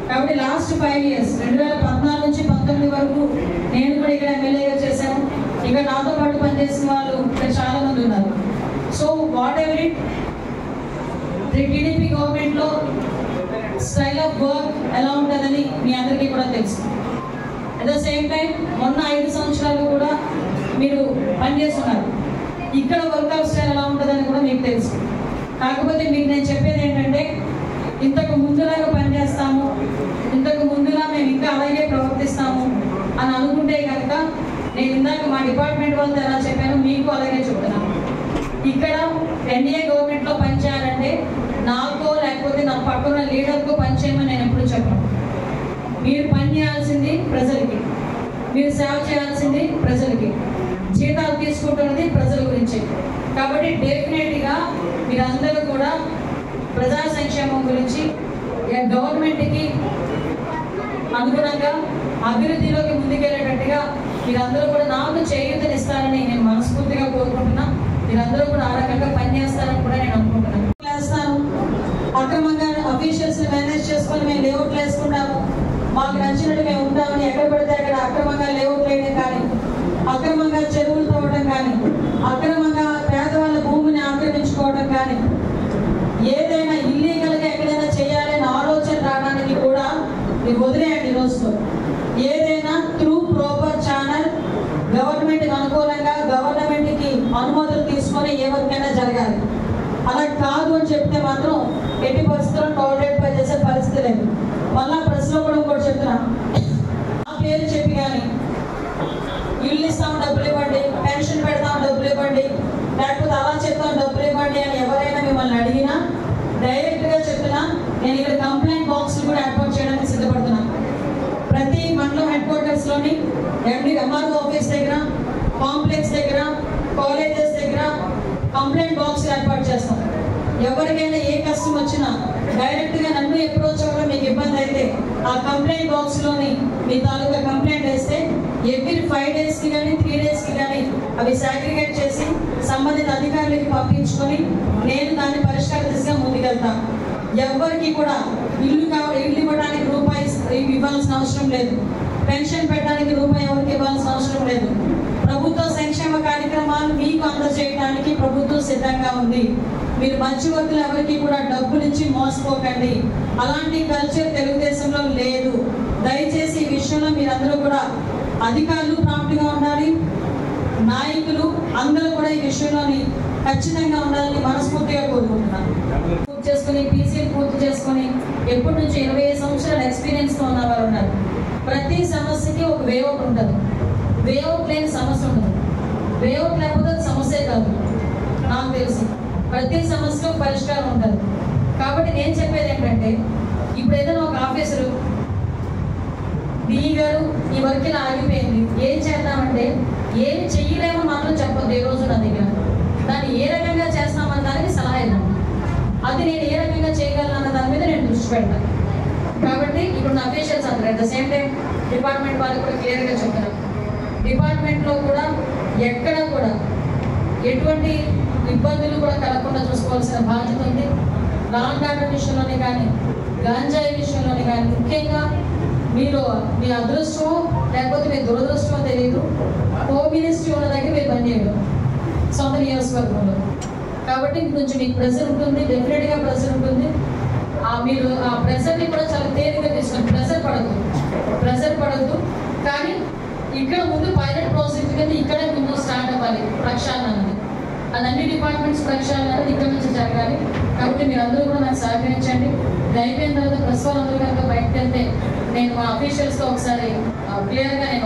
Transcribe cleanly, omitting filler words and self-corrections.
కాబట్టి last 5 years 2014 నుంచి 19 వరకు నేను కూడా ఇక్కడ ఎమ్మెల్యేగా చేశాను. ఇక్కడ నాతో పాటు పనిచేసిన వాళ్ళు ఇక్కడ చాలా మంది ఉన్నారు. So what ever it TDP గవర్నమెంట్లో స్టైల్ ఆఫ్ వర్క్ ఎలా ఉంటుందని మీ అందరికీ కూడా తెలుసు. అట్ ద సేమ్ టైం మొన్న 5 సంవత్సరాలు కూడా మీరు పనిచేస్తున్నారు. ఇక్కడ వర్క్ ఆఫ్ స్టైల్ ఎలా ఉంటుందని కూడా మీకు తెలుసు. కాకపోతే మీకు నేను చెప్పేది ఏంటంటే ఇంతకు ముందులాగా పనిచేస్తాము, ఇంతకు ముందులా మేము ఇంకా అలాగే ప్రవర్తిస్తాము అని అనుకుంటే కనుక నేను ఇందాక మా డిపార్ట్మెంట్ వాళ్ళతో ఎలా చెప్పాను మీకు అలాగే చెప్తున్నాను. ఇక్కడ ఎన్డీఏ గవర్నమెంట్లో పనిచేయాలంటే నాకో లేకపోతే నా పక్కన లీడర్కో పనిచేయమని నేను ఎప్పుడు చెప్పను. మీరు పని చేయాల్సింది ప్రజలకి, మీరు సేవ చేయాల్సింది ప్రజలకి, జీతాలు తీసుకుంటున్నది ప్రజల గురించి. కాబట్టి డెఫినెట్గా మీరందరూ కూడా ప్రజా సంక్షేమం గురించి గవర్నమెంట్కి అనుగుణంగా అభివృద్ధిలోకి ముందుకెళ్ళేటట్టుగా మీరందరూ కూడా నాకు చేయూతనిస్తారని నేను మనస్ఫూర్తిగా కోరుకుంటున్నా. మీరందరూ కూడా ఆ రకంగా పనిచేస్తారని కూడా నేను అనుకుంటున్నాను. వేస్తాను అక్రమంగా అఫీషియల్స్ మేనేజ్ చేసుకొని మేము లేఅవుట్లు వేసుకుంటాము, మాకు నచ్చినట్టు మేము ఉంటామని ఎక్కడ పడితే అక్కడ అక్రమంగా లేఅవుట్లు వేయడం కానీ, అక్రమంగా చెరువులు తవ్వడం కానీ, అక్రమంగా పేదవాళ్ళ భూమిని ఆక్రమించుకోవడం కానీ, ఏదైనా ఇల్లీగల్గా ఎక్కడైనా చేయాలనే ఆలోచన రావడానికి కూడా మీరు వదిలేయండి. రోజుతో ఏదైనా త్రూ ప్రాపర్ ఛానల్ గవర్నమెంట్కి అనుకూలంగా గవర్నమెంట్కి అనుమతులు తీసుకొని ఏ వర్కైనా జరగాలి. అలా కాదు అని చెప్తే మాత్రం ఎట్టి పరిస్థితుల్లో టాయిలెట్ పై చేసే పరిస్థితి లేదు. మళ్ళా ప్రెస్లో కూడా ఇంకోటి చెప్తున్నా, ఆ పేరు చెప్పి కానీ ఇల్లు ఇస్తాం డబ్బులు ఇవ్వండి, పెన్షన్ పెడతాం డబ్బులు ఇవ్వండి, లేకపోతే అలా చెప్తాం డబ్బులు ఇవ్వండి అని ఎవరైనా మిమ్మల్ని అడిగినా డైరెక్ట్గా చెప్తున్నా, నేను ఇక్కడ కంప్లైంట్ బాక్స్లు కూడా ఏర్పాటు చేయడానికి సిద్ధపడుతున్నాను. ప్రతి మండలం హెడ్ క్వార్టర్స్లోని ఎంఆర్ఓ ఆఫీస్ దగ్గర, కాంప్లెక్స్ దగ్గర, కాలేజెస్ దగ్గర కంప్లైంట్ బాక్స్ ఏర్పాటు చేస్తాం. ఎవరికైనా ఏ కష్టం వచ్చినా డైరెక్ట్గా నన్ను అప్రోచ్ అవ్వడం మీకు ఇబ్బంది అయితే ఆ కంప్లైంట్ బాక్స్లోని మీ తాలూకా కంప్లైంట్ వేస్తే ఎవ్రీ 5 daysకి కానీ 3 daysకి కానీ అవి సాగ్రిగేట్ చేసి సంబంధిత అధికారులకి పంపించుకొని నేను దాన్ని పరిష్కార దిశగా ముందుకెళ్తాను. ఎవరికి కూడా ఇల్లు ఇవ్వడానికి రూపాయి ఇవ్వాల్సిన అవసరం లేదు, పెన్షన్ పెట్టడానికి రూపాయి ఎవరికి ఇవ్వాల్సిన అవసరం లేదు. ప్రభుత్వ సంక్షేమ కార్యక్రమాలు మీకు అందజేయడానికి ప్రభుత్వం సిద్ధంగా ఉంది. మీరు మధ్యవర్తులు ఎవరికి కూడా డబ్బులు ఇచ్చి మోసపోకండి. అలాంటి కల్చర్ తెలుగుదేశంలో లేదు. దయచేసి ఈ విషయంలో మీరందరూ కూడా అధికారులు ప్రాంప్ట్గా ఉండాలి, నాయకులు అందరూ కూడా ఈ విషయంలోని ఖచ్చితంగా ఉండాలని మనస్ఫూర్తిగా కోరుకుంటున్నాను. పూర్తి చేసుకుని పీసీలు పూర్తి చేసుకుని ఎప్పటి నుంచి 25 సంవత్సరాల ఎక్స్పీరియన్స్తో ఉన్నవారు ఉన్నారు. ప్రతి సమస్యకి ఒక వేఅవుట్ ఉంటుంది. వేఅవుట్ లేని సమస్య ఉండదు. వేఅవుట్ లేకపోతే సమస్యే కాదు. నాకు తెలుసు ప్రతి సమస్యకు పరిష్కారం ఉంటుంది. కాబట్టి నేను చెప్పేది ఏంటంటే ఇప్పుడు ఏదైనా ఒక ఆఫీసరు డిఈ గారు ఈ వర్క్ ఇలా ఆగిపోయింది ఏం చేద్దామంటే ఏమి చెయ్యలేమో మాత్రం చెప్పొద్దు. ఏ రోజు నా దగ్గర దాన్ని ఏ రకంగా చేస్తామన్న దానికి సలహా ఇవ్వండి. అది నేను ఏ రకంగా చేయగలను అన్న దాని మీద నేను దృష్టి పెడతాను. కాబట్టి ఇప్పుడు నా అఫీషియల్స్ అందరూ at the same time department వాళ్ళకి కూడా క్లియర్గా చెప్తున్నాను. డిపార్ట్మెంట్లో కూడా ఎక్కడ కూడా ఎటువంటి ఇబ్బందులు కూడా కలగకుండా చూసుకోవాల్సిన బాధ్యత ఉంది. లా అండ్ ఆర్డర్ విషయంలోనే కానీ, గాంజాయి విషయంలోనే కానీ, ముఖ్యంగా మీరు మీ అదృష్టమో లేకపోతే మీ దురదృష్టమో తెలియదు, హోమ్ మినిస్ట్రీ ఉన్న దగ్గర మీరు పనిచేయడం సొంత నియోజకవర్గంలో. కాబట్టి కొంచెం మీకు ప్రెషర్ ఉంటుంది, డెఫినెట్గా ప్రెషర్ ఉంటుంది. మీరు ఆ ప్రెషర్ని కూడా చాలా తేలిగ్గా తీసుకుని ప్రెషర్ పడద్దు. కానీ ఇక్కడ ముందు పైలట్ ప్రాజెక్ట్ కింద ఇక్కడే ముందు స్టార్ట్ అవ్వాలి ప్రక్షాళన అనేది. అది అన్ని డిపార్ట్మెంట్స్ ప్రక్షాళన అనేది ఇక్కడ నుంచి జరగాలి. కాబట్టి మీరు అందరూ కూడా నాకు సహకరించండి. ఇది అయిపోయిన తర్వాత ప్రెస్ వాళ్ళందరూ కనుక బయటకు వెళ్తే నేను మా అఫీషియల్స్తో ఒకసారి క్లియర్గా నేను